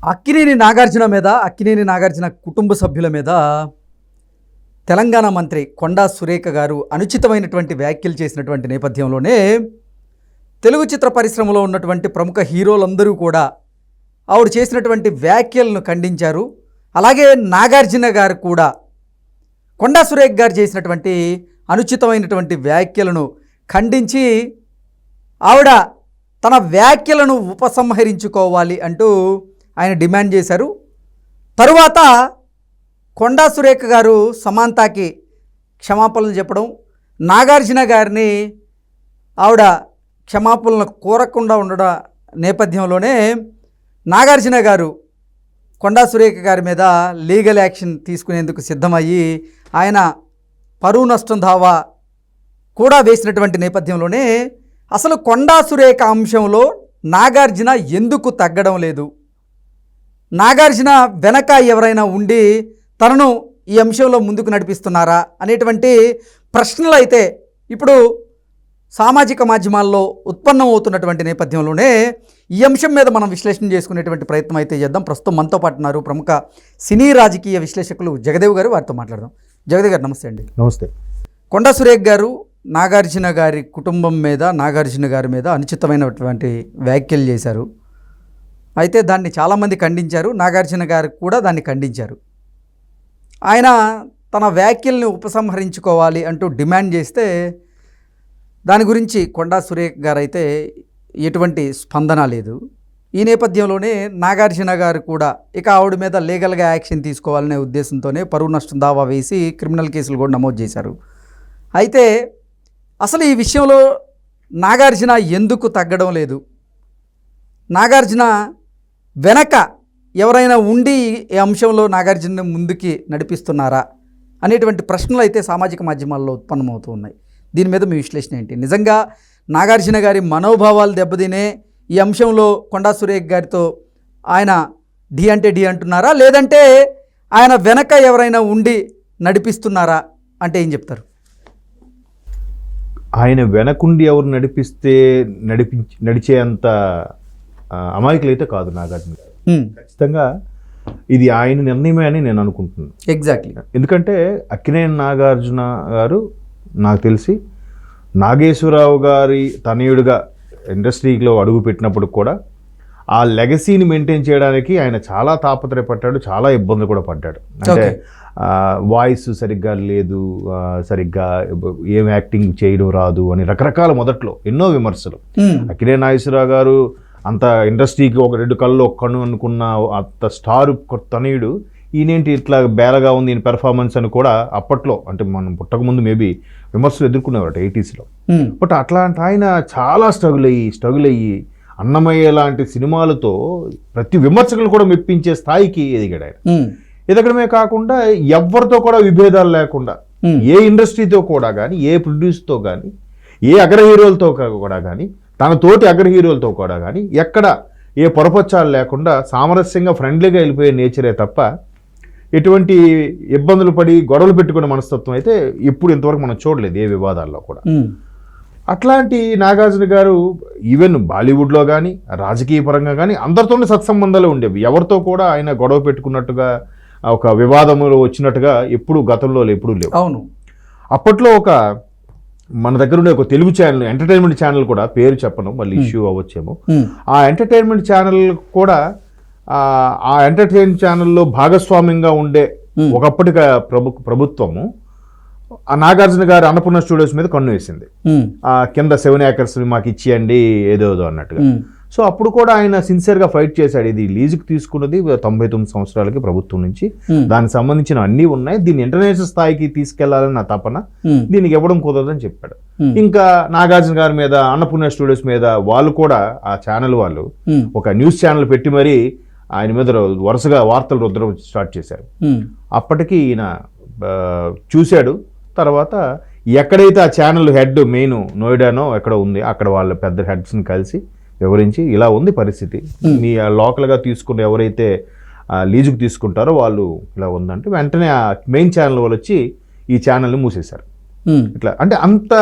అక్కినేని నాగార్జున కుటుంబ సభ్యుల మీద తెలంగాణ మంత్రి కొండా సురేఖ గారు అనుచితమైనటువంటి వ్యాఖ్యలు చేసినటువంటి నేపథ్యంలోనే తెలుగు చిత్ర పరిశ్రమలో ఉన్నటువంటి ప్రముఖ హీరోలందరూ కూడా ఆవిడ చేసినటువంటి వ్యాఖ్యలను ఖండించారు. అలాగే నాగార్జున గారు కూడా కొండా సురేఖ గారు చేసినటువంటి అనుచితమైనటువంటి వ్యాఖ్యలను ఖండించి ఆవిడ తన వ్యాఖ్యలను ఉపసంహరించుకోవాలి అంటూ ఆయన డిమాండ్ చేశారు. తరువాత కొండా సురేఖ గారు సమాంతాకి క్షమాపణలు చెప్పడం, నాగార్జున గారిని ఆవిడ క్షమాపణలు కోరకుండా ఉండడం నేపథ్యంలోనే నాగార్జున గారు కొండా సురేఖ గారి మీద లీగల్ యాక్షన్ తీసుకునేందుకు సిద్ధమయ్యి ఆయన పరువు నష్టం దావా కూడా వేసినటువంటి నేపథ్యంలోనే అసలు కొండా సురేఖ అంశంలో నాగార్జున ఎందుకు తగ్గడం లేదు, నాగార్జున వెనక ఎవరైనా ఉండి తనను ఈ అంశంలో ముందుకు నడిపిస్తున్నారా అనేటువంటి ప్రశ్నలు అయితే ఇప్పుడు సామాజిక మాధ్యమాల్లో ఉత్పన్నం అవుతున్నటువంటి నేపథ్యంలోనే ఈ అంశం మీద మనం విశ్లేషణ చేసుకునేటువంటి ప్రయత్నం అయితే చేద్దాం. ప్రస్తుతం మనతో పాటు ఉన్నారు ప్రముఖ సినీ రాజకీయ విశ్లేషకులు జగదేవ్ గారు. వారితో మాట్లాడదాం. జగదేవ్ గారు నమస్తే అండి. నమస్తే. కొండా సురేఖ గారు నాగార్జున గారి కుటుంబం మీద, నాగార్జున గారి మీద అనుచితమైనటువంటి వ్యాఖ్యలు చేశారు. అయితే దాన్ని చాలామంది ఖండించారు. నాగార్జున గారు కూడా దాన్ని ఖండించారు. ఆయన తన వ్యాఖ్యల్ని ఉపసంహరించుకోవాలి అంటూ డిమాండ్ చేస్తే దాని గురించి కొండా సురేఖ గారు అయితే ఎటువంటి స్పందన లేదు. ఈ నేపథ్యంలోనే నాగార్జున గారు కూడా ఇక ఆవిడ మీద లీగల్గా యాక్షన్ తీసుకోవాలనే ఉద్దేశంతోనే పరువు నష్టం దావా వేసి క్రిమినల్ కేసులు కూడా నమోదు చేశారు. అయితే అసలు ఈ విషయంలో నాగార్జున ఎందుకు తగ్గడం లేదు, నాగార్జున వెనక ఎవరైనా ఉండి ఈ అంశంలో నాగార్జున ముందుకి నడిపిస్తున్నారా అనేటువంటి ప్రశ్నలు అయితే సామాజిక మాధ్యమాల్లో ఉత్పన్నమవుతూ ఉన్నాయి. దీని మీద మీ విశ్లేషణ ఏంటి? నిజంగా నాగార్జున గారి మనోభావాలు దెబ్బతినే ఈ అంశంలో కొండా సురేఖ గారితో ఆయన ఢీ అంటే ఢీ అంటున్నారా, లేదంటే ఆయన వెనక ఎవరైనా ఉండి నడిపిస్తున్నారా అంటే ఏం చెప్తారు? ఆయన వెనకుండి ఎవరు నడిచేంత అమాయకులు అయితే కాదు నాగార్జున గారు. ఖచ్చితంగా ఇది ఆయన నిర్ణయమే అని నేను అనుకుంటున్నాను. ఎగ్జాక్ట్లీ. ఎందుకంటే అక్కినేని నాగార్జున గారు నాకు తెలిసి నాగేశ్వరరావు గారి తనయుడిగా ఇండస్ట్రీలో అడుగు పెట్టినప్పుడు కూడా ఆ లెగసీని మెయింటైన్ చేయడానికి ఆయన చాలా తాపత్రయపడ్డాడు, చాలా ఇబ్బందులు కూడా పడ్డాడు. అంటే వాయిస్ సరిగ్గా లేదు, సరిగ్గా ఏం యాక్టింగ్ చేయడం రాదు అని రకరకాల మొదట్లో ఎన్నో విమర్శలు. అక్కినేని నాగేశ్వరరావు గారు అంత ఇండస్ట్రీకి ఒక రెండు కళ్ళు ఒక్క కన్ను అనుకున్న అంత స్టార్ తనయుడు ఈయనేంటి ఇట్లా బేలగా ఉంది ఈయన పెర్ఫార్మెన్స్ అని కూడా అప్పట్లో, అంటే మనం పుట్టకముందు మేబీ విమర్శలు ఎదుర్కొనేవారు 80s. బట్ అట్లాంటి ఆయన చాలా స్ట్రగుల్ అయ్యి అన్నమయ్య లాంటి సినిమాలతో ప్రతి విమర్శకులు కూడా మెప్పించే స్థాయికి ఎదిగాడు ఆయన. ఎదగడమే కాకుండా ఎవరితో కూడా విభేదాలు లేకుండా, ఏ ఇండస్ట్రీతో కూడా కానీ, ఏ ప్రొడ్యూస్తో కానీ, ఏ అగ్ర హీరోలతో కూడా కానీ, తన తోటి అగ్ర హీరోలతో కూడా కానీ ఎక్కడ ఏ పొరపచ్చాలు లేకుండా సామరస్యంగా ఫ్రెండ్లీగా వెళ్ళిపోయే నేచరే తప్ప ఎటువంటి ఇబ్బందులు పడి గొడవలు పెట్టుకునే మనస్తత్వం అయితే ఇప్పుడు ఇంతవరకు మనం చూడలేదు ఏ వివాదాల్లో కూడా. అట్లాంటి నాగార్జున గారు ఈవెన్ బాలీవుడ్లో కానీ రాజకీయ పరంగా కానీ అందరితోనే సత్సంబంధాలు ఉండేవి. ఎవరితో కూడా ఆయన గొడవ పెట్టుకున్నట్టుగా ఒక వివాదంలో వచ్చినట్టుగా ఎప్పుడు గతంలో ఎప్పుడూ లేవు. అవును. అప్పట్లో ఒక మన దగ్గర ఉండే ఒక తెలుగు ఛానల్, ఎంటర్టైన్మెంట్ ఛానల్ కూడా, పేరు చెప్పను మళ్ళీ ఇష్యూ అవ్వచ్చేమో, ఆ ఎంటర్టైన్మెంట్ ఛానల్ కూడా ఆ ఎంటర్టైన్మెంట్ ఛానల్లో భాగస్వామ్యంగా ఉండే ఒకప్పటి ప్రభుత్వము ఆ నాగార్జున గారి అన్నపూర్ణ స్టూడియోస్ మీద కన్ను వేసింది. కింద 7 acres మాకు ఇచ్చేయండి ఏదో అన్నట్టుగా. సో అప్పుడు కూడా ఆయన సిన్సియర్గా ఫైట్ చేశాడు. ఇది లీజుకు తీసుకున్నది 99 సంవత్సరాలకి ప్రభుత్వం నుంచి, దానికి సంబంధించిన అన్నీ ఉన్నాయి, దీన్ని ఇంటర్నేషనల్ స్థాయికి తీసుకెళ్లాలని నా తపన, దీనికి ఇవ్వడం కుదరదని చెప్పాడు. ఇంకా నాగార్జున గారి మీద, అన్నపూర్ణ స్టూడియోస్ మీద వాళ్ళు కూడా ఆ ఛానల్ వాళ్ళు ఒక న్యూస్ ఛానల్ పెట్టి మరీ ఆయన మీద వరుసగా వార్తలు రుద్దడం స్టార్ట్ చేశారు. అప్పటికి ఈయన చూశాడు. తర్వాత ఎక్కడైతే ఆ ఛానల్ హెడ్ మెయిన్ నోయిడానో ఎక్కడ ఉంది అక్కడ వాళ్ళ పెద్ద హెడ్స్ని కలిసి వివరించి ఇలా ఉంది పరిస్థితి, మీ లోకల్గా తీసుకున్న ఎవరైతే లీజుకు తీసుకుంటారో వాళ్ళు ఇలా ఉందంటే వెంటనే ఆ మెయిన్ ఛానల్ వాళ్ళు వచ్చి ఈ ఛానల్ని మూసేశారు. ఇట్లా అంటే అంత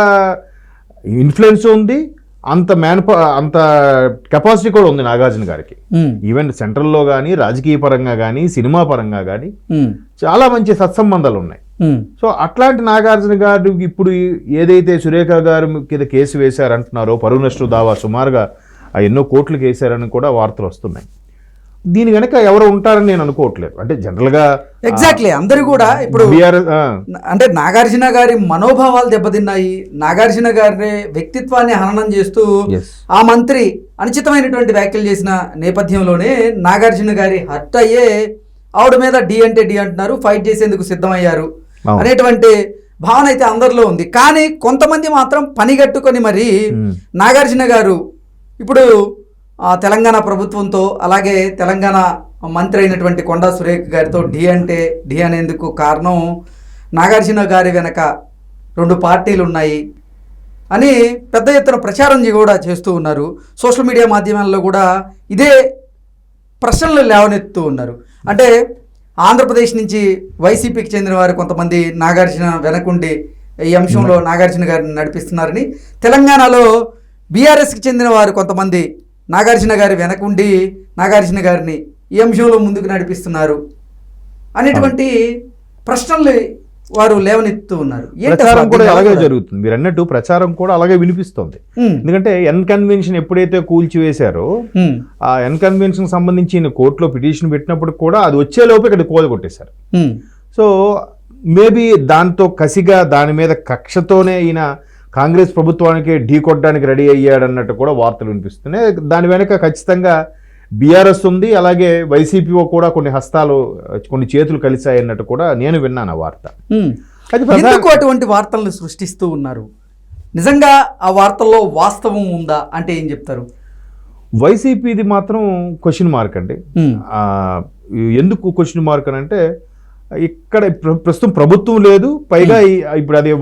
ఇన్ఫ్లుయెన్స్ ఉంది, అంత కెపాసిటీ కూడా ఉంది నాగార్జున గారికి. ఈవెన్ సెంట్రల్లో కానీ, రాజకీయ పరంగా కానీ, సినిమా పరంగా కానీ చాలా మంచి సత్సంబంధాలు ఉన్నాయి. సో అట్లాంటి నాగార్జున గారు ఇప్పుడు ఏదైతే సురేఖ గారు కింద కేసు వేశారంటున్నారో, పరువు నష్ట దావా సుమారుగా ఎన్నో కోట్లకు వేశారని కూడా వార్తలు వస్తున్నాయి. దీని వెనక ఎవరు ఉంటారని నేను అనుకోవట్లేదు. అంటే జనరల్గా ఎగ్జాక్ట్లీ అందరూ కూడా ఇప్పుడు అంటే నాగార్జున గారి మనోభావాలు దెబ్బతిన్నాయి, నాగార్జున గారి వ్యక్తిత్వాన్ని హననం చేస్తూ ఆ మంత్రి అనుచితమైనటువంటి వ్యాఖ్యలు చేసిన నేపథ్యంలోనే నాగార్జున గారి హర్ట్ అయ్యే ఆవిడ మీద డి అంటే డి అంటున్నారు, ఫైట్ చేసేందుకు సిద్ధమయ్యారు అనేటువంటి భావన అయితే అందరిలో ఉంది. కానీ కొంతమంది మాత్రం పనిగట్టుకొని మరి నాగార్జున గారు ఇప్పుడు తెలంగాణ ప్రభుత్వంతో, అలాగే తెలంగాణ మంత్రి అయినటువంటి కొండా సురేఖ గారితో డి అంటే డి అనేందుకు కారణం నాగార్జున గారి వెనక 2 పార్టీలు ఉన్నాయి అని పెద్ద ఎత్తున ప్రచారం కూడా చేస్తూ ఉన్నారు. సోషల్ మీడియా మాధ్యమాల్లో కూడా ఇదే ప్రశ్నలు లేవనెత్తుతూ ఉన్నారు. అంటే ఆంధ్రప్రదేశ్ నుంచి వైసీపీకి చెందిన వారు కొంతమంది నాగార్జున వెనకుండి ఈ అంశంలో నాగార్జున గారిని నడిపిస్తున్నారని, తెలంగాణలో బీఆర్ఎస్కి చెందిన వారు కొంతమంది నాగార్జున గారి వెనకుండి నాగార్జున గారిని ఈ అంశంలో ముందుకు నడిపిస్తున్నారు అనేటువంటి ప్రశ్నలు వారు లేవనెత్తుతూ ఉన్నారు. ప్రచారం కూడా అలాగే జరుగుతుంది. మీరు అన్నట్టు ప్రచారం కూడా అలాగే వినిపిస్తుంది. ఎందుకంటే ఎన్ కన్వెన్షన్ ఎప్పుడైతే కూల్చివేశారో, ఆ ఎన్ కన్వెన్షన్ సంబంధించి కోర్టులో పిటిషన్ పెట్టినప్పుడు కూడా అది వచ్చేలోపు ఇక్కడ కూలగొట్టేశారు. సో మేబీ దాంతో కసిగా దాని మీద కక్షతోనే ఈయన కాంగ్రెస్ ప్రభుత్వానికి ఢీ కొట్టడానికి రెడీ అయ్యాడన్నట్టు కూడా వార్తలు వినిపిస్తున్నాయి. దాని వెనక ఖచ్చితంగా బీఆర్ఎస్ ఉంది, అలాగే వైసీపీఓ కూడా కొన్ని హస్తాలు, కొన్ని చేతులు కలిసాయి అన్నట్టు కూడా నేను విన్నాను ఆ వార్త. ఎందుకు అటువంటి వార్తలను సృష్టిస్తూ ఉన్నారు? నిజంగా ఆ వార్తల్లో వాస్తవం ఉందా అంటే ఏం చెప్తారు? వైసీపీది మాత్రం క్వశ్చన్ మార్క్ అండి. ఎందుకు క్వశ్చన్ మార్క్ అని అంటే, ఇక్కడ ప్రస్తుతం ప్రభుత్వం లేదు, పైగా ఇప్పుడు అది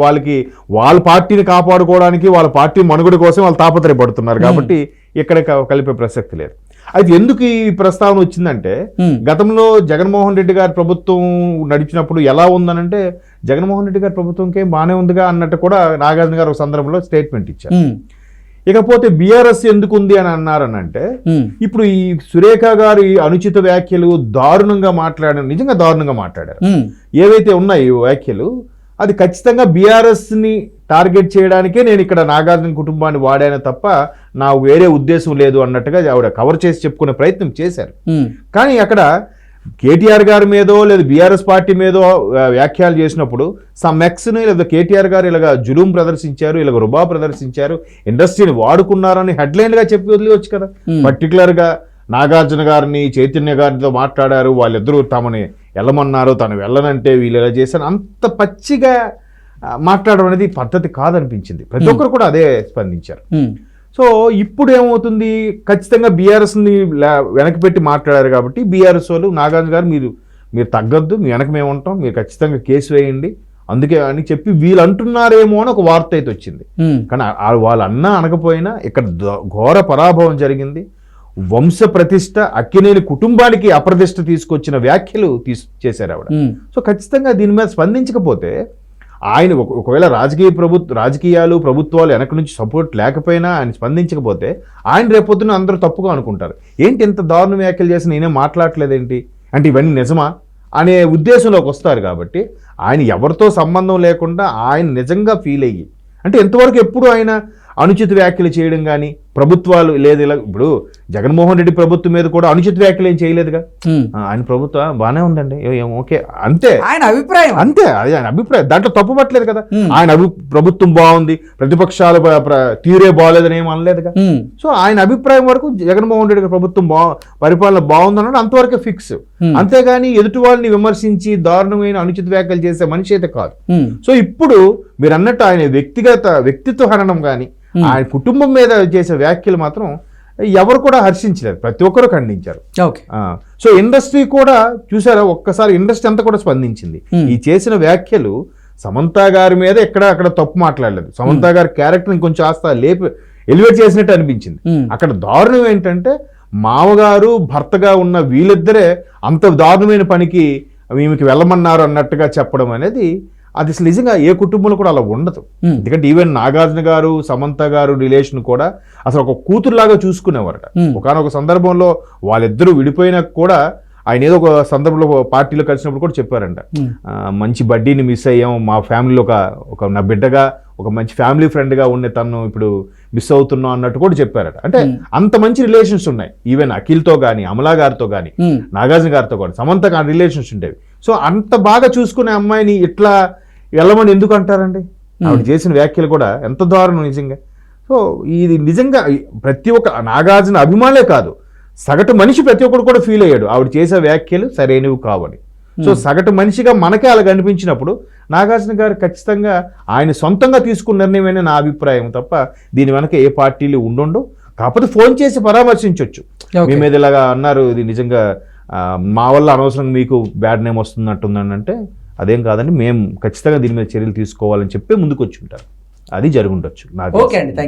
వాళ్ళ పార్టీని కాపాడుకోవడానికి, వాళ్ళ పార్టీ మనుగడ కోసం వాళ్ళు తాపత్రయపడుతున్నారు కాబట్టి ఇక్కడ కలిపే ప్రసక్తి లేదు. అయితే ఎందుకు ఈ ప్రస్తావన వచ్చిందంటే, గతంలో జగన్మోహన్ రెడ్డి గారి ప్రభుత్వం నడిచినప్పుడు ఎలా ఉందనంటే, జగన్మోహన్ రెడ్డి గారి ప్రభుత్వంకే బాగానే ఉందిగా అన్నట్టు కూడా నాగార్జున గారు ఒక సందర్భంలో స్టేట్మెంట్ ఇచ్చారు. ఇకపోతే బీఆర్ఎస్ ఎందుకు ఉంది అని అన్నారనంటే, ఇప్పుడు ఈ సురేఖ గారు అనుచిత వ్యాఖ్యలు దారుణంగా మాట్లాడారు, నిజంగా దారుణంగా మాట్లాడారు. ఏవైతే ఉన్నాయి వ్యాఖ్యలు, అది ఖచ్చితంగా బీఆర్ఎస్ ని టార్గెట్ చేయడానికే నేను ఇక్కడ నాగార్జున కుటుంబాన్ని వాడాను తప్ప నాకు వేరే ఉద్దేశం లేదు అన్నట్టుగా ఆవిడ కవర్ చేసి చెప్పుకునే ప్రయత్నం చేశారు. కానీ అక్కడ కేటీఆర్ గారి మీదో లేదా బీఆర్ఎస్ పార్టీ మీదో వ్యాఖ్యలు చేసినప్పుడు సమ్ ఎక్స్ని లేదా కేటీఆర్ గారు ఇలాగ జులుం ప్రదర్శించారు, ఇలాగ రుబా ప్రదర్శించారు, ఇండస్ట్రీని వాడుకున్నారని హెడ్లైన్గా చెప్పి వదిలివచ్చు కదా. పర్టికులర్గా నాగార్జున గారిని చైతన్య గారితో మాట్లాడారు, వాళ్ళిద్దరూ తమని వెళ్ళమన్నారు, తను వెళ్ళనంటే వీళ్ళు ఇలా చేశారు, అంత పచ్చిగా మాట్లాడడం అనేది పద్ధతి కాదనిపించింది. ప్రతి ఒక్కరు కూడా అదే స్పందించారు. సో ఇప్పుడు ఏమవుతుంది, ఖచ్చితంగా బీఆర్ఎస్ని వెనక్కి పెట్టి మాట్లాడారు కాబట్టి బీఆర్ఎస్ వాళ్ళు నాగార్జున గారు మీరు తగ్గద్దు, మీ వెనక మేము ఉంటాం, మీరు ఖచ్చితంగా కేసు వేయండి అందుకే అని చెప్పి వీళ్ళు అంటున్నారేమో అని ఒక వార్త అయితే వచ్చింది. కానీ వాళ్ళు అన్నా అనకపోయినా ఇక్కడ ఘోర పరాభవం జరిగింది. వంశ ప్రతిష్ట, అక్కినేని కుటుంబానికి అప్రతిష్ట తీసుకొచ్చిన వ్యాఖ్యలు చేశారు ఆవిడ. సో ఖచ్చితంగా దీని మీద స్పందించకపోతే, ఆయన ఒకవేళ రాజకీయాలు ప్రభుత్వాలు వెనక నుంచి సపోర్ట్ లేకపోయినా ఆయన స్పందించకపోతే, ఆయన రేపొద్దున అందరూ తప్పుగా అనుకుంటారు. ఏంటి ఇంత దారుణ వ్యాఖ్యలు చేసి నేనే మాట్లాడలేదేంటి అంటే ఇవన్నీ నిజమా అనే ఉద్దేశంలోకి వస్తారు. కాబట్టి ఆయన ఎవరితో సంబంధం లేకుండా ఆయన నిజంగా ఫీల్ అయ్యి, అంటే ఎంతవరకు ఎప్పుడు ఆయన అనుచిత వ్యాఖ్యలు చేయడం కానీ, ప్రభుత్వాలు లేదు ఇలా ఇప్పుడు జగన్మోహన్ రెడ్డి ప్రభుత్వం మీద కూడా అనుచిత వ్యాఖ్యలు ఏం చేయలేదుగా. ఆయన ప్రభుత్వం బాగానే ఉందండి, ఓకే అంతే ఆయన అభిప్రాయం, అంతే అది ఆయన అభిప్రాయం, దాంట్లో తప్పు పట్టలేదు కదా. ఆయన ప్రభుత్వం బాగుంది, ప్రతిపక్షాలు తీరే బాగోలేదని ఏం అనలేదుగా. సో ఆయన అభిప్రాయం వరకు జగన్మోహన్ రెడ్డి ప్రభుత్వం పరిపాలన బాగుందన్నాడు, అంతవరకే ఫిక్స్. అంతేగాని ఎదుటి వాళ్ళని విమర్శించి దారుణమైన అనుచిత వ్యాఖ్యలు చేసే మనిషి అయితే కాదు. సో ఇప్పుడు మీరు అన్నట్టు ఆయన వ్యక్తిత్వ హననం కానీ, ఆయన కుటుంబం మీద చేసే వ్యాఖ్యలు మాత్రం ఎవరు కూడా హర్షించలేదు, ప్రతి ఒక్కరు ఖండించారు. సో ఇండస్ట్రీ కూడా చూసారా, ఒక్కసారి ఇండస్ట్రీ అంతా కూడా స్పందించింది. ఈ చేసిన వ్యాఖ్యలు సమంత గారి మీద అక్కడ తప్పు మాట్లాడలేదు, సమంత గారి క్యారెక్టర్ ఇంకొంచెం ఆస్త ఎలివేట్ చేసినట్టు అనిపించింది. అక్కడ దారుణం ఏంటంటే, మామగారు భర్తగా ఉన్న వీళ్ళిద్దరే అంత దారుణమైన పనికి ఈమెకి వెళ్ళమన్నారు అన్నట్టుగా చెప్పడం అనేది అది అసలు నిజంగా ఏ కుటుంబంలో కూడా అలా ఉండదు. ఎందుకంటే ఈవెన్ నాగార్జున గారు సమంత గారు రిలేషన్ కూడా అసలు ఒక కూతురులాగా చూసుకునేవారట. ఒకనొక సందర్భంలో వాళ్ళిద్దరూ విడిపోయినా కూడా ఆయన ఏదో ఒక సందర్భంలో పార్టీలో కలిసినప్పుడు కూడా చెప్పారంట, మంచి బడ్డీని మిస్ అయ్యాం, మా ఫ్యామిలీలో ఒక నా బిడ్డగా ఒక మంచి ఫ్యామిలీ ఫ్రెండ్గా ఉండే తను ఇప్పుడు మిస్ అవుతున్నాం అన్నట్టు కూడా చెప్పారట. అంటే అంత మంచి రిలేషన్స్ ఉన్నాయి. ఈవెన్ అఖిల్తో కానీ, అమలా గారితో కానీ, నాగార్జున గారితో కానీ, సమంత కానీ రిలేషన్స్ ఉండేవి. సో అంత బాగా చూసుకునే అమ్మాయిని ఇట్లా వెళ్ళమని ఎందుకు అంటారండి? ఆవిడ చేసిన వ్యాఖ్యలు కూడా ఎంత దారుణం నిజంగా. సో ఇది నిజంగా ప్రతి ఒక్క నాగార్జున అభిమానులే కాదు, సగటు మనిషి ప్రతి ఒక్కరు కూడా ఫీల్ అయ్యాడు ఆవిడ చేసే వ్యాఖ్యలు సరైనవి కావని. సో సగటు మనిషిగా మనకే అలా కనిపించినప్పుడు నాగార్జున గారు ఖచ్చితంగా ఆయన సొంతంగా తీసుకున్న నిర్ణయమనే నా అభిప్రాయం తప్ప దీని వెనక ఏ పార్టీలు ఉండుండవు. కాకపోతే ఫోన్ చేసి పరామర్శించవచ్చు, మీ మీద ఇలాగా అన్నారు, ఇది నిజంగా మా వల్ల అనవసరంగా మీకు బ్యాడ్ నేమ్ వస్తున్నట్టుందని అంటే అదేం కాదండి, మేము ఖచ్చితంగా దీని మీద చర్యలు తీసుకోవాలని చెప్పి ముందుకు వచ్చి ఉంటారు. అది జరుగుండొచ్చు. ఓకే అండి, థ్యాంక్ యూ.